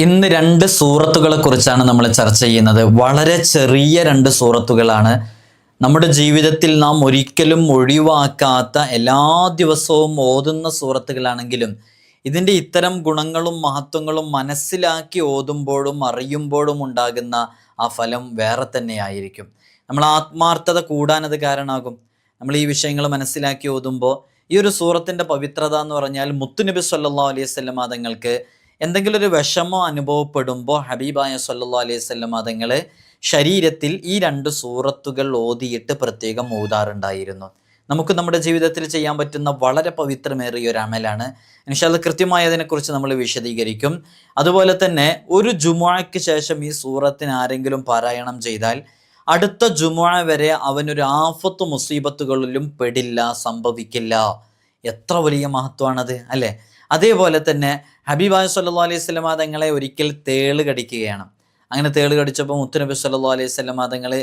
ഇന്ന് രണ്ട് സൂറത്തുകളെ കുറിച്ചാണ് നമ്മൾ ചർച്ച ചെയ്യുന്നത്. വളരെ ചെറിയ രണ്ട് സൂറത്തുകളാണ്. നമ്മുടെ ജീവിതത്തിൽ നാം ഒരിക്കലും ഒഴിവാക്കാത്ത എല്ലാ ദിവസവും ഓതുന്ന സൂറത്തുകളാണെങ്കിലും ഇതിൻ്റെ ഇത്തരം ഗുണങ്ങളും മഹത്വങ്ങളും മനസ്സിലാക്കി ഓതുമ്പോഴും അറിയുമ്പോഴും ഉണ്ടാകുന്ന ആ ഫലം വേറെ തന്നെയായിരിക്കും. നമ്മൾ ആത്മാർത്ഥത കൂടാനത് കാരണമാകും. നമ്മൾ ഈ വിഷയങ്ങൾ മനസ്സിലാക്കി ഓതുമ്പോൾ ഈ ഒരു സൂറത്തിൻ്റെ പവിത്രത എന്ന് പറഞ്ഞാൽ മുത്തുനബി സല്ലല്ലാഹു അലൈഹി വസല്ലം തങ്ങൾക്ക് എന്തെങ്കിലും ഒരു വിഷമം അനുഭവപ്പെടുമ്പോൾ ഹബീബായ സല്ലല്ലാഹു അലൈഹി വസല്ലം തങ്ങൾ ശരീരത്തിൽ ഈ രണ്ട് സൂറത്തുകൾ ഓതിയിട്ട് പ്രത്യേകം ഓതാറുണ്ടായിരുന്നു. നമുക്ക് നമ്മുടെ ജീവിതത്തിൽ ചെയ്യാൻ പറ്റുന്ന വളരെ പവിത്രമേറിയ ഒരു അമലാണ്. ഇൻഷാ അല്ലാഹ് കൃത്യമായി അതിനെക്കുറിച്ച് നമ്മൾ വിശദീകരിക്കും. അതുപോലെ തന്നെ ഒരു ജുമുഅയ്ക്ക് ശേഷം ഈ സൂറത്തിന് ആരെങ്കിലും പാരായണം ചെയ്താൽ അടുത്ത ജുമുഅ വരെ അവനൊരു ആഫത്ത് മുസീബത്തുകളിലും പെടില്ല, സംഭവിക്കില്ല. എത്ര വലിയ മഹത്വമാണത് അല്ലേ? അതേപോലെ തന്നെ ഹബീബായ സല്ലല്ലാഹു അലൈഹി വസല്ലം തങ്ങളെ ഒരിക്കൽ തേള് കടിക്കുകയാണ്. അങ്ങനെ തേള് കടിച്ചപ്പോൾ മുത്തുനബി സല്ലല്ലാഹു അലൈഹി വസല്ലം തങ്ങൾ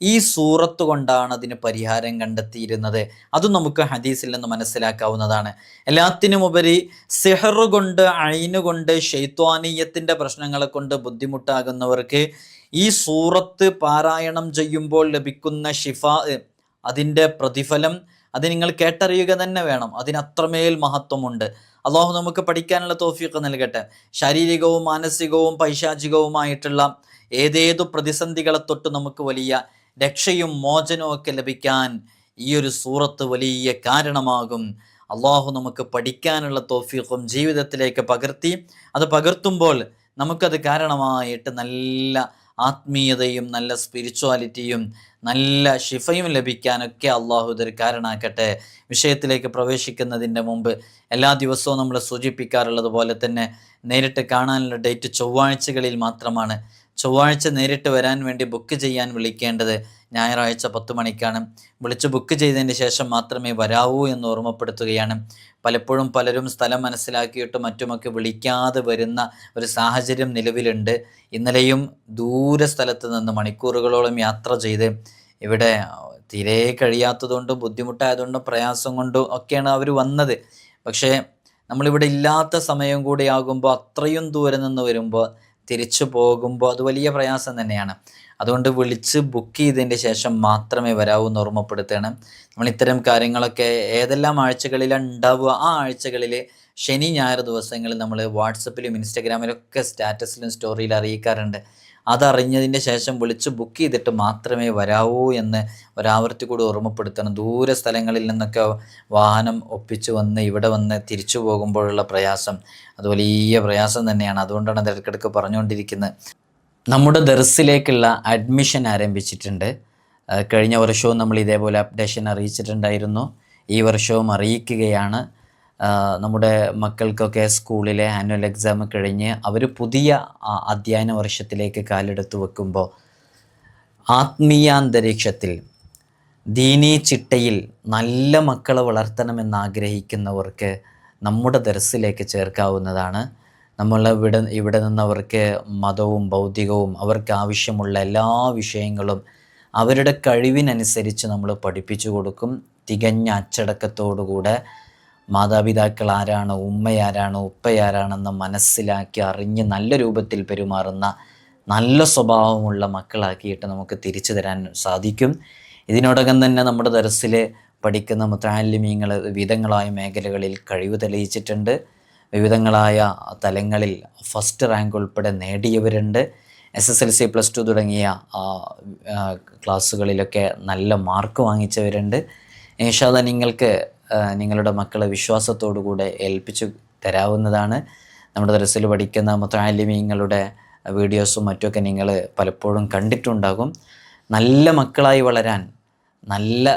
ഈ സൂറത്ത് കൊണ്ടാണ് അതിന് പരിഹാരം കണ്ടെത്തിയിരുന്നത്. അതും നമുക്ക് ഹദീസിൽ നിന്ന് മനസ്സിലാക്കാവുന്നതാണ്. എല്ലാത്തിനുമുപരി സിഹർ കൊണ്ട്, ഐന് കൊണ്ട്, ശൈത്വാനീയത്തിൻ്റെ പ്രശ്നങ്ങളെ കൊണ്ട് ബുദ്ധിമുട്ടാകുന്നവർക്ക് ഈ സൂറത്ത് പാരായണം ചെയ്യുമ്പോൾ ലഭിക്കുന്ന ഷിഫാ, അതിൻ്റെ പ്രതിഫലം അത് നിങ്ങൾ കേട്ടറിയുക തന്നെ വേണം. അതിനത്രമേൽ മഹത്വമുണ്ട്. അള്ളാഹു നമുക്ക് പഠിക്കാനുള്ള തൗഫീഖ് നൽകട്ടെ. ശാരീരികവും മാനസികവും പൈശാചികവുമായിട്ടുള്ള ഏതേതു പ്രതിസന്ധികളെ തൊട്ട് നമുക്ക് വലിയ രക്ഷയും മോചനവും ഒക്കെ ലഭിക്കാൻ ഈ ഒരു സൂറത്ത് വലിയ കാരണമാകും. അള്ളാഹു നമുക്ക് പഠിക്കാനുള്ള തൗഫീഖും ജീവിതത്തിലേക്ക് പകർത്തി അത് പകർത്തുമ്പോൾ നമുക്കത് കാരണമായിട്ട് നല്ല ആത്മീയതയും നല്ല സ്പിരിച്വാലിറ്റിയും നല്ല ഷിഫയും ലഭിക്കാനൊക്കെ അള്ളാഹു ഇതൊരു കാരണമാക്കട്ടെ. വിഷയത്തിലേക്ക് പ്രവേശിക്കുന്നതിൻ്റെ മുമ്പ് എല്ലാ ദിവസവും നമ്മൾ സൂചിപ്പിക്കാറുള്ളത് പോലെ തന്നെ നേരിട്ട് കാണാനുള്ള ഡേറ്റ് ചൊവ്വാഴ്ചകളിൽ മാത്രമാണ്. ചൊവ്വാഴ്ച നേരിട്ട് വരാൻ വേണ്ടി ബുക്ക് ചെയ്യാൻ വിളിക്കേണ്ടത് ഞായറാഴ്ച 10 മണിക്കാണ്. വിളിച്ച് ബുക്ക് ചെയ്തതിന് ശേഷം മാത്രമേ വരാവൂ എന്ന് ഓർമ്മപ്പെടുത്തുകയാണ്. പലപ്പോഴും പലരും സ്ഥലം മനസ്സിലാക്കിയിട്ട് മറ്റുമൊക്കെ വിളിക്കാതെ വരുന്ന ഒരു സാഹചര്യം നിലവിലുണ്ട്. ഇന്നലെയും ദൂര സ്ഥലത്ത് നിന്ന് മണിക്കൂറുകളോളം യാത്ര ചെയ്ത് ഇവിടെ തീരെ കഴിയാത്തതുകൊണ്ടും ബുദ്ധിമുട്ടായതുകൊണ്ടും പ്രയാസം കൊണ്ടും ഒക്കെയാണ് അവർ വന്നത്. പക്ഷേ നമ്മളിവിടെ ഇല്ലാത്ത സമയം കൂടി ആകുമ്പോൾ അത്രയും ദൂരെ നിന്ന് വരുമ്പോൾ തിരിച്ചു പോകുമ്പോൾ അത് വലിയ പ്രയാസം തന്നെയാണ്. അതുകൊണ്ട് വിളിച്ച് ബുക്ക് ചെയ്തതിൻ്റെ ശേഷം മാത്രമേ വരാവൂ എന്ന് ഓർമ്മപ്പെടുത്തുകയാണ്. നമ്മൾ ഇത്തരം കാര്യങ്ങളൊക്കെ ഏതെല്ലാം ആഴ്ചകളിലാണ് ഉണ്ടാവുക, ആ ആഴ്ചകളിൽ ശനി ഞായർ ദിവസങ്ങളിൽ നമ്മൾ വാട്സപ്പിലും ഇൻസ്റ്റഗ്രാമിലൊക്കെ സ്റ്റാറ്റസിലും സ്റ്റോറിയിൽ അറിയിക്കാറുണ്ട്. അതറിഞ്ഞതിൻ്റെ ശേഷം വിളിച്ച് ബുക്ക് ചെയ്തിട്ട് മാത്രമേ വരാവൂ എന്ന് ഒരാവർത്തി കൂടി ഓർമ്മപ്പെടുത്തണം. ദൂര സ്ഥലങ്ങളിൽ നിന്നൊക്കെ വാഹനം ഒപ്പിച്ച് വന്ന് ഇവിടെ വന്ന് തിരിച്ചു പോകുമ്പോഴുള്ള പ്രയാസം അത് വലിയ പ്രയാസം തന്നെയാണ്. അതുകൊണ്ടാണ് അത് ഇടയ്ക്കിടയ്ക്ക് പറഞ്ഞുകൊണ്ടിരിക്കുന്നത്. നമ്മുടെ ദർസിലേക്കുള്ള അഡ്മിഷൻ ആരംഭിച്ചിട്ടുണ്ട്. കഴിഞ്ഞ വർഷവും നമ്മൾ ഇതേപോലെ അപ്ഡേഷൻ അറിയിച്ചിട്ടുണ്ടായിരുന്നു. ഈ വർഷവും അറിയിക്കുകയാണ്. നമ്മുടെ മക്കൾക്കൊക്കെ സ്കൂളിലെ ആനുവൽ എക്സാം കഴിഞ്ഞ് അവർ പുതിയ അധ്യയന വർഷത്തിലേക്ക് കാലെടുത്ത് വെക്കുമ്പോൾ ആത്മീയാന്തരീക്ഷത്തിൽ ദീനീ ചിട്ടയിൽ നല്ല മക്കളെ വളർത്തണമെന്നാഗ്രഹിക്കുന്നവർക്ക് നമ്മുടെ ദർസിലേക്ക് ചേർക്കാവുന്നതാണ്. ഇവിടെ നിന്നവർക്ക് മതവും ഭൗതികവും അവർക്ക് ആവശ്യമുള്ള എല്ലാ വിഷയങ്ങളും അവരുടെ കഴിവിനനുസരിച്ച് നമ്മൾ പഠിപ്പിച്ചു കൊടുക്കും. തികഞ്ഞ അച്ചടക്കത്തോടുകൂടെ മാതാപിതാക്കൾ ആരാണ്, ഉമ്മയാരാണ്, ഉപ്പയാരാണെന്ന് മനസ്സിലാക്കി അറിഞ്ഞ് നല്ല രൂപത്തിൽ പെരുമാറുന്ന നല്ല സ്വഭാവമുള്ള മക്കളാക്കിയിട്ട് നമുക്ക് തിരിച്ചു തരാൻ സാധിക്കും. ഇതിനോടകം തന്നെ നമ്മുടെ ദർസിൽ പഠിക്കുന്ന മുതഅല്ലിമീങ്ങൾ വിവിധങ്ങളായ മേഖലകളിൽ കഴിവ് തെളിയിച്ചിട്ടുണ്ട്. വിവിധങ്ങളായ തലങ്ങളിൽ ഫസ്റ്റ് റാങ്ക് ഉൾപ്പെടെ നേടിയവരുണ്ട്. SSLC +2 തുടങ്ങിയ ക്ലാസ്സുകളിലൊക്കെ നല്ല മാർക്ക് വാങ്ങിച്ചവരുണ്ട്. ഇൻഷാ അല്ലാഹ് നിങ്ങൾക്ക് നിങ്ങളുടെ മക്കളെ വിശ്വാസത്തോടുകൂടെ ഏൽപ്പിച്ചു തരാവുന്നതാണ്. നമ്മുടെ ദർസിൽ പഠിക്കുന്ന മുതഅല്ലിമീങ്ങളുടെ വീഡിയോസും മറ്റുമൊക്കെ നിങ്ങൾ പലപ്പോഴും കണ്ടിട്ടുണ്ടാകും. നല്ല മക്കളായി വളരാൻ നല്ല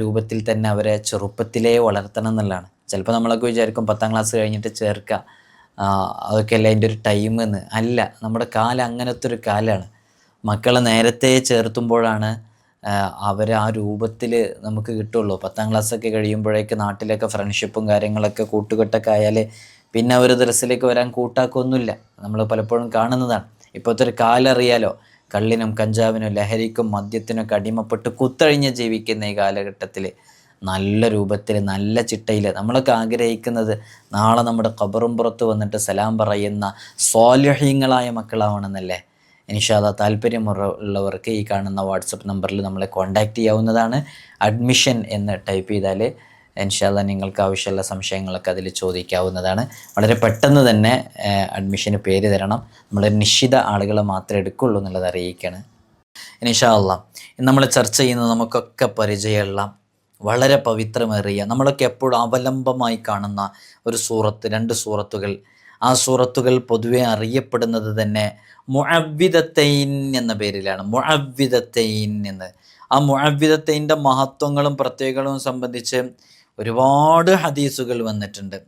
രൂപത്തിൽ തന്നെ അവരെ ചെറുപ്പത്തിലേ വളർത്തണം എന്നുള്ളതാണ്. ചിലപ്പോൾ നമ്മളൊക്കെ വിചാരിക്കും 10ാം ക്ലാസ് കഴിഞ്ഞിട്ട് ചേർക്കുക, അതൊക്കെയല്ല അതിൻ്റെ ഒരു ടൈം എന്ന്. അല്ല, നമ്മുടെ കാലം അങ്ങനത്തെ ഒരു കാലമാണ്. മക്കളെ നേരത്തെ ചേർത്തുമ്പോഴാണ് അവർ ആ രൂപത്തിൽ നമുക്ക് കിട്ടുള്ളൂ. 10ാം ക്ലാസ്സൊക്കെ കഴിയുമ്പോഴേക്ക് നാട്ടിലൊക്കെ ഫ്രണ്ട്ഷിപ്പും കാര്യങ്ങളൊക്കെ കൂട്ടുകെട്ടൊക്കെ ആയാൽ പിന്നെ അവർ ദർസിലേക്ക് വരാൻ കൂട്ടാക്കൊന്നുമില്ല. നമ്മൾ പലപ്പോഴും കാണുന്നതാണ്. ഇപ്പോഴത്തെ ഒരു കാലം അറിയാലോ, കള്ളിനും കഞ്ചാവിനും ലഹരിക്കും മദ്യത്തിനൊക്കെ അടിമപ്പെട്ട് കുത്തഴിഞ്ഞ് ജീവിക്കുന്ന ഈ കാലഘട്ടത്തിൽ നല്ല രൂപത്തിൽ നല്ല ചിട്ടയിൽ നമ്മളൊക്കെ ആഗ്രഹിക്കുന്നത് നാളെ നമ്മുടെ ഖബറും പുറത്ത് വന്നിട്ട് സലാം പറയുന്ന സ്വാലിഹീങ്ങളായ മക്കളാവണമെന്നല്ലേ. ഇൻഷാ അല്ലാഹ് താല്പര്യമുള്ളവർക്ക് ഈ കാണുന്ന വാട്സപ്പ് നമ്പറിൽ നമ്മളെ കോൺടാക്റ്റ് ചെയ്യാവുന്നതാണ്. അഡ്മിഷൻ എന്ന് ടൈപ്പ് ചെയ്താൽ ഇൻഷാ അല്ലാഹ് നിങ്ങൾക്ക് ആവശ്യമുള്ള സംശയങ്ങളൊക്കെ അതിൽ ചോദിക്കാവുന്നതാണ്. വളരെ പെട്ടെന്ന് തന്നെ അഡ്മിഷന് പേര് തരണം. നമ്മൾ നിശ്ചിത ആളുകളെ മാത്രമേ എടുക്കുള്ളൂ എന്നുള്ളത് അറിയിക്കുകയാണ്. ഇൻഷാ അല്ലാഹ് നമ്മൾ ചർച്ച ചെയ്യുന്നത് നമുക്കൊക്കെ പരിചയമുള്ള വളരെ പവിത്രമേറിയ നമ്മളൊക്കെ എപ്പോഴും അവലംബമായി കാണുന്ന ഒരു സൂറത്ത്, 2 സൂറത്തുകൾ. ആ സൂറത്തുകൾ പൊതുവെ അറിയപ്പെടുന്നത് തന്നെ മുഅവ്വിദത്തൈൻ എന്ന പേരിലാണ്. മുഅവ്വിദത്തൈൻ എന്ന്. ആ മുഅവ്വിദത്തൈൻ്റെ മഹത്വങ്ങളും പ്രത്യേകതകളും സംബന്ധിച്ച് ഒരുപാട് ഹദീസുകൾ വന്നിട്ടുണ്ട്.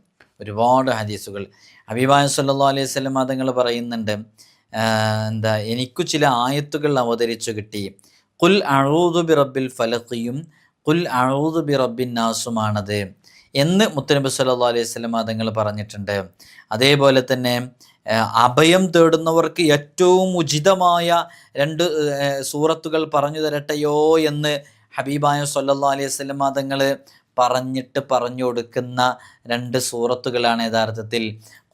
ഒരുപാട് ഹദീസുകൾ. ഹബീബായ സല്ലല്ലാഹു അലൈഹി വസല്ലം തങ്ങൾ പറയുന്നുണ്ട്, എനിക്കു ചില ആയത്തുകൾ അവതരിച്ചു കിട്ടി. ഖുൽ അഊദു ബിറബ്ബിൽ ഫലഖിയും ഖുൽ അഊദു ബിറബ്ബിൻ നാസുമാണത് എന്ന് മുത്തനബി സല്ലല്ലാഹു അലൈഹി വസല്ലം തങ്ങൾ പറഞ്ഞിട്ടുണ്ട്. അതേപോലെ തന്നെ അഭയം തേടുന്നവർക്ക് ഏറ്റവും ഉചിതമായ 2 സൂറത്തുകൾ പറഞ്ഞു തരട്ടെയോ എന്ന് ഹബീബായ സല്ലല്ലാഹു അലൈഹി വസല്ലം തങ്ങൾ പറഞ്ഞു കൊടുക്കുന്ന 2 സൂറത്തുകളാണ് യഥാർത്ഥത്തിൽ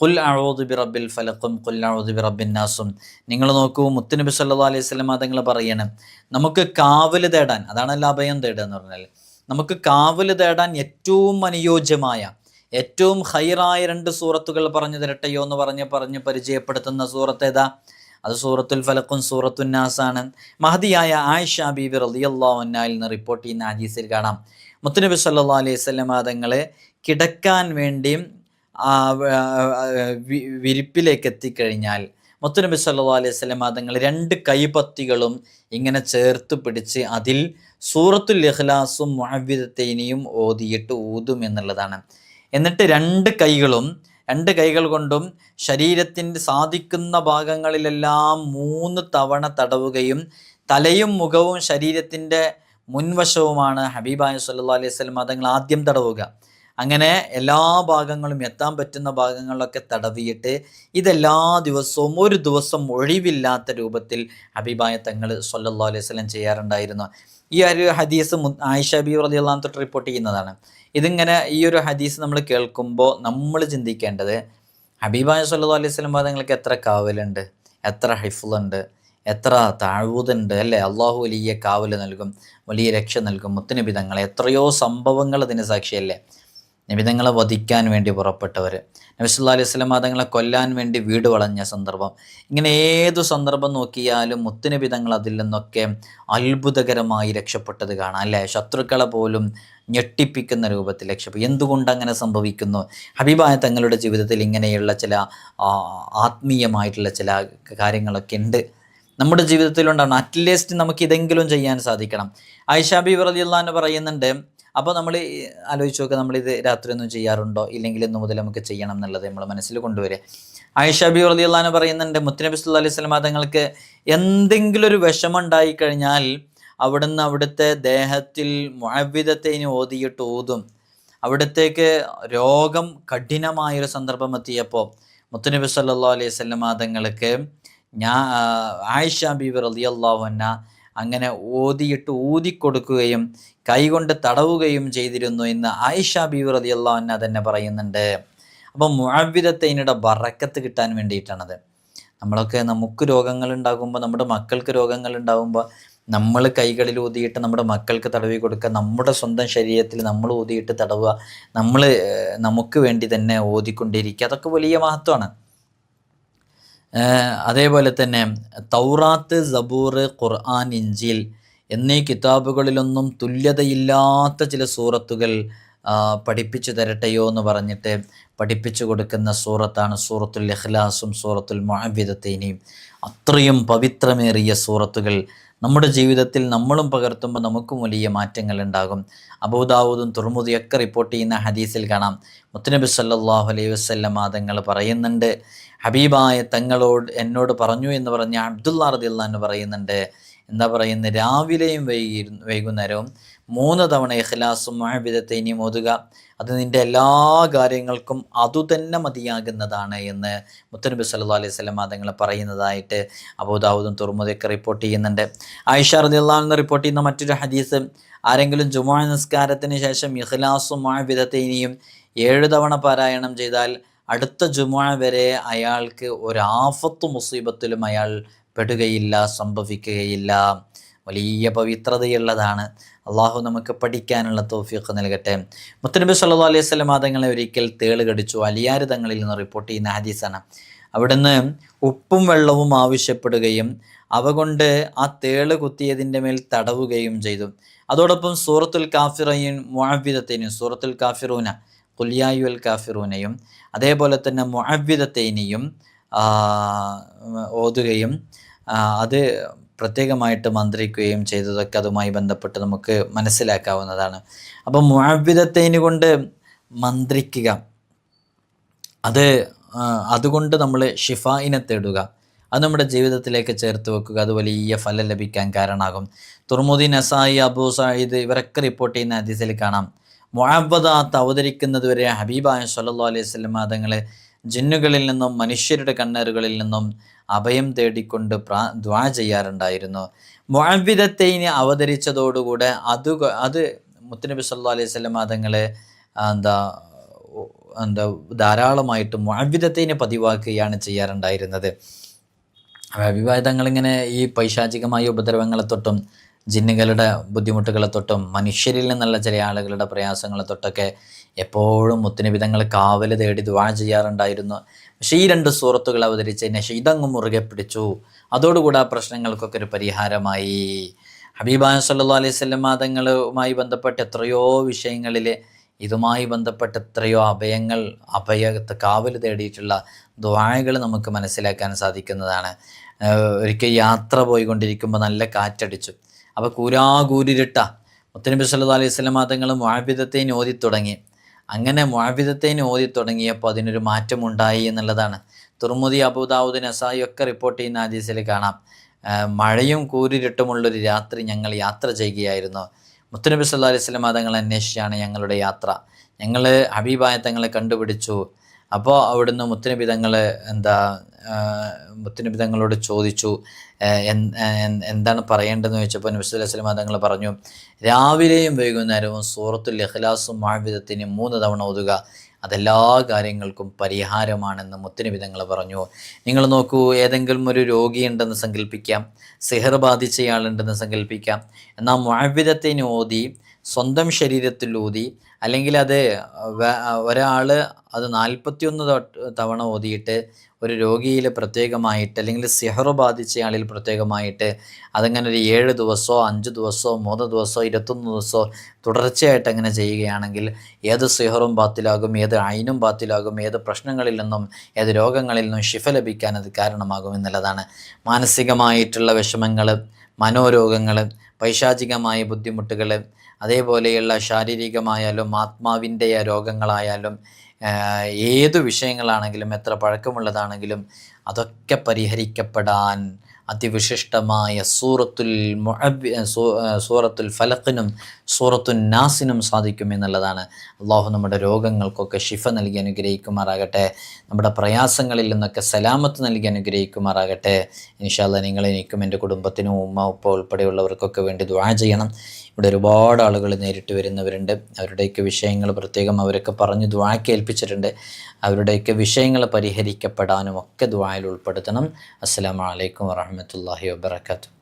ഖുൽ അഊദു ബിറബ്ബിൽ ഫലഖും ഖുൽ അഊദു ബിറബ്ബിൻ നാസും. നിങ്ങൾ നോക്കൂ, മുത്തുനബി സല്ലല്ലാഹു അലൈഹി വസല്ലം തങ്ങൾ പറയണം, നമുക്ക് കാവല് തേടാൻ, അതാണല്ലോ അഭയം തേടുക എന്ന് പറഞ്ഞാൽ, നമുക്ക് കാവല് തേടാൻ ഏറ്റവും അനുയോജ്യമായ ഏറ്റവും ഖൈറായ 2 സൂറത്തുകൾ പറഞ്ഞു തരട്ടെയോ എന്ന് പറഞ്ഞ് പരിചയപ്പെടുത്തുന്ന സൂറത്ത് ഏതാ? അത് സൂറത്തുൽ ഫലഖും സൂറത്തുൻ നാസാണ്. മഹദിയായ ആയിഷ ബീബി റളിയല്ലാഹു അൻഹയിൽ നിന്ന് റിപ്പോർട്ട് ചെയ്യുന്ന ഹദീസിൽ കാണാം, മുത്തുനബി സല്ലല്ലാഹു അലൈഹി വസല്ലം തങ്ങളെ കിടക്കാൻ വേണ്ടി വിരിപ്പിലേക്ക് എത്തിക്കഴിഞ്ഞാൽ മുത്തുനബി സല്ലല്ലാഹു അലൈഹി വസല്ലം തങ്ങൾ 2 കൈപത്തികളും ഇങ്ങനെ ചേർത്ത് പിടിച്ച് അതിൽ സൂറത്തുൽ ഇഖ്ലാസും മുഅവ്വിദത്തൈനിയും ഓതിയിട്ട് ഊതും എന്നുള്ളതാണ്. എന്നിട്ട് 2 കൈകൾ കൊണ്ടും ശരീരത്തിൻ്റെ സാധിക്കുന്ന ഭാഗങ്ങളിലെല്ലാം 3 തവണ തടവുകയും തലയും മുഖവും ശരീരത്തിൻ്റെ മുൻവശവുമാണ് ഹബീബായ സല്ലല്ലാഹു അലൈഹി വസല്ലം തങ്ങൾ ആദ്യം തടവുക. അങ്ങനെ എല്ലാ ഭാഗങ്ങളും എത്താൻ പറ്റുന്ന ഭാഗങ്ങളിലൊക്കെ തടവിയിട്ട് ഇതെല്ലാ ദിവസവും ഒരു ദിവസം ഒഴിവില്ലാത്ത രൂപത്തിൽ ഹബീബായ തങ്ങൾ സല്ലല്ലാഹു അലൈഹി വസല്ലം ചെയ്യാറുണ്ടായിരുന്നു. ഈ ഒരു ഹദീസ് ആയിഷ ബീവി റളിയല്ലാഹു അൻഹ തൊട്ട് റിപ്പോർട്ട് ചെയ്യുന്നതാണ്. ഇതിങ്ങനെ ഈ ഒരു ഹദീസ് നമ്മൾ കേൾക്കുമ്പോൾ നമ്മൾ ചിന്തിക്കേണ്ടത്, ഹബീബായ സല്ലല്ലാഹു അലൈഹി വസല്ലം തങ്ങൾക്ക് എത്ര കാവലുണ്ട്, എത്ര ഹിഫ്ളുണ്ട്, എത്ര താഴ്വുതുണ്ട് അല്ലേ. അള്ളാഹു വലിയ കാവല് നൽകും, വലിയ രക്ഷ നൽകും. മുത്തുനബി തങ്ങളെ എത്രയോ സംഭവങ്ങൾ അതിന് സാക്ഷിയല്ലേ. നബിതങ്ങളെ വധിക്കാൻ വേണ്ടി പുറപ്പെട്ടവർ, നബി സല്ലല്ലാഹു അലൈഹി വസല്ലം തങ്ങളെ കൊല്ലാൻ വേണ്ടി വീട് വളഞ്ഞ സന്ദർഭം, ഇങ്ങനെ ഏതു സന്ദർഭം നോക്കിയാലും മുത്തുനബി തങ്ങൾ അതിൽ നിന്നൊക്കെ അത്ഭുതകരമായി രക്ഷപ്പെട്ടത് കാണാം അല്ലേ. ശത്രുക്കളെ പോലും ഞെട്ടിപ്പിക്കുന്ന രൂപത്തിൽ രക്ഷപ്പെട്ടു. എന്തുകൊണ്ട് അങ്ങനെ സംഭവിക്കുന്നു? ഹബീബായ തങ്ങളുടെ ജീവിതത്തിൽ ഇങ്ങനെയുള്ള ചില ആത്മീയമായിട്ടുള്ള ചില കാര്യങ്ങളൊക്കെ ഉണ്ട്, നമ്മുടെ ജീവിതത്തിലുണ്ടാവണം. അറ്റ്ലീസ്റ്റ് നമുക്ക് ഇതെങ്കിലും ചെയ്യാൻ സാധിക്കണം. ആയിഷ ബീവി റളിയല്ലാഹു അൻഹ പറയുന്നുണ്ട്, അപ്പോൾ നമ്മൾ ആലോചിച്ച് നോക്കുക, നമ്മളിത് രാത്രി ഒന്നും ചെയ്യാറുണ്ടോ, ഇല്ലെങ്കിൽ ഇന്ന് മുതൽ നമുക്ക് ചെയ്യണം എന്നുള്ളത് നമ്മൾ മനസ്സിൽ കൊണ്ടുവരിക. ആയിഷ ബീവി റളിയല്ലാഹു അൻഹ പറയുന്നുണ്ട്, മുത്തുനബി സല്ലല്ലാഹു അലൈഹി വസല്ലം തങ്ങൾക്ക് എന്തെങ്കിലും ഒരു വിഷമം ഉണ്ടായിക്കഴിഞ്ഞാൽ അവിടുന്ന് അവിടുത്തെ ദേഹത്തിൽ മുഅവ്വിദത്തൈനി ഓതിയിട്ട് ഊതും. അവിടത്തേക്ക് രോഗം കഠിനമായൊരു സന്ദർഭം എത്തിയപ്പോൾ മുത്തുനബി സല്ലല്ലാഹു അലൈഹി വസല്ലം തങ്ങൾക്ക് ആയിഷ ബീവി റളിയല്ലാഹു അൻഹ അങ്ങനെ ഓതിയിട്ട് ഊതിക്കൊടുക്കുകയും കൈകൊണ്ട് തടവുകയും ചെയ്തിരുന്നു എന്ന് ആയിഷ ബീവി റളിയല്ലാഹു അൻഹ തന്നെ പറയുന്നുണ്ട്. അപ്പം മുഅവ്വിദത്തൈനിയുടെ ബറക്കത്ത് കിട്ടാൻ വേണ്ടിയിട്ടാണത്. നമുക്ക് രോഗങ്ങൾ ഉണ്ടാകുമ്പോൾ, നമ്മുടെ മക്കൾക്ക് രോഗങ്ങൾ ഉണ്ടാകുമ്പോൾ നമ്മൾ കൈകളിൽ ഊതിയിട്ട് നമ്മുടെ മക്കൾക്ക് തടവി കൊടുക്കുക, നമ്മുടെ സ്വന്തം ശരീരത്തിൽ നമ്മൾ ഊതിയിട്ട് തടവുക, നമുക്ക് വേണ്ടി തന്നെ ഓതിക്കൊണ്ടിരിക്കുക, അതൊക്കെ വലിയ മഹത്വമാണ്. അതേപോലെ തന്നെ തൗറാത്ത്, സബൂർ, ഖുർആൻ, ഇഞ്ചീൽ എന്നീ കിതാബുകളിലൊന്നും തുല്യതയില്ലാത്ത ചില സൂറത്തുകൾ പഠിപ്പിച്ചു തരട്ടെയോ എന്ന് പറഞ്ഞിട്ട് പഠിപ്പിച്ചു കൊടുക്കുന്ന സൂറത്താണ് സൂറത്തുൽ ഇഖ്ലാസും സൂറത്തുൽ മുഅവ്വിദത്തൈനിയും. അത്രയും പവിത്രമേറിയ സൂറത്തുകൾ നമ്മുടെ ജീവിതത്തിൽ നമ്മളും പകർത്തുമ്പോൾ നമുക്കും വലിയ മാറ്റങ്ങൾ ഉണ്ടാകും. അബൂദാവൂദും തുർമുദിയൊക്കെ റിപ്പോർട്ട് ചെയ്യുന്ന ഹദീസിൽ കാണാം, മുത്തുനബി സല്ലല്ലാഹു അലൈഹി വസല്ലം തങ്ങൾ പറയുന്നുണ്ട്, ഹബീബായ തങ്ങളോട് എന്നോട് പറഞ്ഞു എന്ന് പറഞ്ഞ അബ്ദുല്ലാ റളിയല്ലാഹു അൻഹു പറയുന്നുണ്ട്, എന്താ പറയുന്നത്, രാവിലെയും വൈകുന്നേരവും 3 തവണ ഇഖ്ലാസും മുഅവ്വിദത്തൈനിയും ഓതുക. അത് നിൻ്റെ എല്ലാ കാര്യങ്ങൾക്കും അതുതന്നെ മതിയാകുന്നതാണ് എന്ന് മുത്തനബി സല്ലല്ലാഹു അലൈഹി വസല്ലം തങ്ങൾ പറയുന്നതായിട്ട് അബൂദാവൂദും തുർമുദിയൊക്കെ റിപ്പോർട്ട് ചെയ്യുന്നുണ്ട്. ആയിഷ റളിയല്ലാഹു അൻഹ റിപ്പോർട്ട് ചെയ്യുന്ന മറ്റൊരു ഹദീസ്, ആരെങ്കിലും ജുമുഅ നിസ്കാരത്തിന് ശേഷം ഇഖ്ലാസും മുഅവ്വിദത്തൈനിയും 7 തവണ പാരായണം ചെയ്താൽ അടുത്ത ജുമുഅ വരെ അയാൾക്ക് ഒരാഫത്ത് മുസീബത്തിലും അയാൾ പെടുകയില്ല, സംഭവിക്കുകയില്ല. വലിയ പവിത്രതയുള്ളതാണ്. അള്ളാഹു നമുക്ക് പഠിക്കാനുള്ള തൗഫീഖ് നൽകട്ടെ. മുത്തനബി സല്ലല്ലാഹു അലൈഹി വസല്ലം തങ്ങളെ ഒരിക്കൽ തേള് കടിച്ചു. അലിയാർ തങ്ങളിൽ നിന്ന് റിപ്പോർട്ട് ചെയ്യുന്ന ഹദീസാണ്. അവിടുന്ന് ഉപ്പും വെള്ളവും ആവശ്യപ്പെടുകയും അവ കൊണ്ട് ആ തേള് കുത്തിയതിൻ്റെ മേൽ തടവുകയും ചെയ്തു. അതോടൊപ്പം സൂറത്തുൽ കാഫിറൂൻ മുഅവ്വിദത്തൈനും സൂറത്തുൽ കാഫിറൂന ഖുൽ യാ അയ്യുഹൽ കാഫിറൂനയും അതേപോലെ തന്നെ മുഅവ്വിദത്തൈനിയും ഓതുകയും അത് പ്രത്യേകമായിട്ട് മന്ത്രിക്കുകയും ചെയ്തതൊക്കെ അതുമായി ബന്ധപ്പെട്ട് നമുക്ക് മനസ്സിലാക്കാവുന്നതാണ്. അപ്പം മുഅവ്വിദത്തൈനി കൊണ്ട് മന്ത്രിക്കുക, അതുകൊണ്ട് നമ്മൾ ഷിഫായിനെ തേടുക, അത് നമ്മുടെ ജീവിതത്തിലേക്ക് ചേർത്ത് വെക്കുക. അത് വലിയ ഫലം ലഭിക്കാൻ കാരണമാകും. തുർമുദി, നസായി, അബൂ സഈദ് ഇവരൊക്കെ റിപ്പോർട്ട് ചെയ്യുന്ന ഹദീസിൽ കാണാം, മുഅവ്വദാത്ത് അവതരിക്കുന്നത് വരെ ഹബീബായ സല്ലല്ലാഹു അലൈഹി വസല്ലം തങ്ങളെ ജിന്നുകളിൽ നിന്നും മനുഷ്യരുടെ കണ്ണറുകളിൽ നിന്നും അഭയം തേടിക്കൊണ്ട് ദുആ ചെയ്യാറുണ്ടായിരുന്നു. മുഅവ്വിദത്തൈനി അവതരിച്ചതോടുകൂടെ അത് മുത്തുനബി സല്ലല്ലാഹു അലൈഹി വസല്ലം തങ്ങളെ ധാരാളമായിട്ട് മുഅവ്വിദത്തൈനി പതിവാക്കുകയാണ് ചെയ്യാറുണ്ടായിരുന്നത്. അഭിവാദങ്ങളിങ്ങനെ ഈ പൈശാചികമായ ഉപദ്രവങ്ങളെ തൊട്ടും ജിന്നുകളുടെ ബുദ്ധിമുട്ടുകളെ തൊട്ടും മനുഷ്യരിൽ നിന്നുള്ള ചില ആളുകളുടെ പ്രയാസങ്ങളെ തൊട്ടൊക്കെ എപ്പോഴും മുത്തുനബി തങ്ങൾ കാവൽ തേടി ദുആ ചെയ്യാറുണ്ടായിരുന്നു. പക്ഷേ ഈ 2 സൂറത്തുകൾ അവതരിച്ചതിന് ശേഷം ഇതങ്ങ് മുറുകെ പിടിച്ചു. അതോടുകൂടി ആ പ്രശ്നങ്ങൾക്കൊക്കെ ഒരു പരിഹാരമായി. ഹബീബായ സല്ലല്ലാഹു അലൈഹി വസല്ലം തങ്ങളുമായി ബന്ധപ്പെട്ട എത്രയോ വിഷയങ്ങളിൽ ഇതുമായി ബന്ധപ്പെട്ട എത്രയോ കാവൽ തേടിയിട്ടുള്ള ദുആകൾ നമുക്ക് മനസ്സിലാക്കാൻ സാധിക്കുന്നതാണ്. ഒരിക്കൽ യാത്ര പോയിക്കൊണ്ടിരിക്കുമ്പോൾ നല്ല കാറ്റടിച്ചു. അപ്പോൾ കൂരാകൂരിരുട്ട. മുത്തനബി സല്ലല്ലാഹു അലൈഹി വസല്ലം തങ്ങൾ മുഅവ്വിദത്തൈനി ഓതി തുടങ്ങി. അങ്ങനെ മുഅവ്വിദത്തൈനി ഓതി തുടങ്ങിയപ്പോൾ അതിനൊരു മാറ്റമുണ്ടായി എന്നുള്ളതാണ്. തുർമുദി, അബൂദാവൂദ്, നസായി ഒക്കെ റിപ്പോർട്ട് ചെയ്യുന്ന ഹദീസിൽ കാണാം, മഴയും കൂരിരുട്ടുമുള്ളൊരു രാത്രി ഞങ്ങൾ യാത്ര ചെയ്യുകയായിരുന്നു. മുത്തനബി സല്ലല്ലാഹു അലൈഹി വസല്ലം തങ്ങളെ അന്വേഷിച്ചാണ് ഞങ്ങളുടെ യാത്ര. ഞങ്ങൾ ഹബീബായ തങ്ങളെ കണ്ടുപിടിച്ചു. അപ്പോൾ അവിടുന്ന് മുത്തനബി തങ്ങളോട് ചോദിച്ചു, എന്താണ് പറയേണ്ടതെന്ന് ചോദിച്ചപ്പോൾ നബി സല്ലല്ലാഹു അലൈഹി വസല്ലം തങ്ങൾ പറഞ്ഞു, രാവിലെയും വൈകുന്നേരവും സൂറത്തുൽ ഇഖ്ലാസും മുഅവ്വിദത്തൈനിയും 3 തവണ ഓതുക, അതെല്ലാ കാര്യങ്ങൾക്കും പരിഹാരമാണെന്ന് മുത്തനബി തങ്ങൾ പറഞ്ഞു. നിങ്ങൾ നോക്കൂ, ഏതെങ്കിലും ഒരു രോഗിയുണ്ടെന്ന് സങ്കല്പിക്കാം, സിഹർ ബാധിച്ചയാളുണ്ടെന്ന് സങ്കല്പിക്കാം. എന്നാൽ മുഅവ്വിദത്തൈനി ഓതി സ്വന്തം ശരീരത്തിൽ ഊതി, അല്ലെങ്കിൽ അത് ഒരാൾ അത് 41 തവണ ഓതിയിട്ട് ഒരു രോഗിയിൽ പ്രത്യേകമായിട്ട്, അല്ലെങ്കിൽ സിഹർ ബാധിച്ചയാളിൽ പ്രത്യേകമായിട്ട് അതങ്ങനെ ഒരു 7 ദിവസമോ 5 ദിവസമോ 3 ദിവസമോ 21 ദിവസമോ തുടർച്ചയായിട്ട് അങ്ങനെ ചെയ്യുകയാണെങ്കിൽ ഏത് സിഹറും ബാത്തിലാകും, ഏത് ഐനും ബാത്തിലാകും, ഏത് പ്രശ്നങ്ങളിൽ നിന്നും ഏത് രോഗങ്ങളിൽ നിന്നും ശിഫ ലഭിക്കാൻ അത് കാരണമാകും എന്നുള്ളതാണ്. മാനസികമായിട്ടുള്ള വിഷമങ്ങൾ, മനോരോഗങ്ങൾ, പൈശാചികമായ ബുദ്ധിമുട്ടുകൾ, അതേപോലെയുള്ള ശാരീരികമായാലും ആത്മാവിൻ്റെ രോഗങ്ങളായാലും ഏതു വിഷയങ്ങളാണെങ്കിലും എത്ര പഴക്കമുള്ളതാണെങ്കിലും അതൊക്കെ പരിഹരിക്കപ്പെടാൻ അതിവിശിഷ്ടമായ സൂറത്തുൽ ഫലഖിനും സൂറത്തുൻ നാസിനും സാധിക്കും എന്നുള്ളതാണ്. അള്ളാഹു നമ്മുടെ രോഗങ്ങൾക്കൊക്കെ ശിഫ നൽകി അനുഗ്രഹിക്കുമാറാകട്ടെ. നമ്മുടെ പ്രയാസങ്ങളിൽ നിന്നൊക്കെ സലാമത്ത് നൽകി അനുഗ്രഹിക്കുമാറാകട്ടെ. ഇൻഷാ അല്ലാഹ് നിങ്ങൾ എനിക്കും എൻ്റെ കുടുംബത്തിനും ഉമ്മ ഉപ്പ ഉൾപ്പെടെയുള്ളവർക്കൊക്കെ വേണ്ടി ദുആ ചെയ്യണം. ഇവിടെ ഒരുപാട് ആളുകൾ നേരിട്ട് വരുന്നവരുണ്ട്. അവരുടെയൊക്കെ വിഷയങ്ങൾ പ്രത്യേകം അവരൊക്കെ പറഞ്ഞ് ദുആക്ക് ഏൽപ്പിച്ചിട്ടുണ്ട്. അവരുടെയൊക്കെ വിഷയങ്ങൾ പരിഹരിക്കപ്പെടാനും ഒക്കെ ദുആയിൽ ഉൾപ്പെടുത്തണം. അസ്സലാമു അലൈക്കും വറഹ്മത്തുള്ളാഹി വബറകാതുഹു.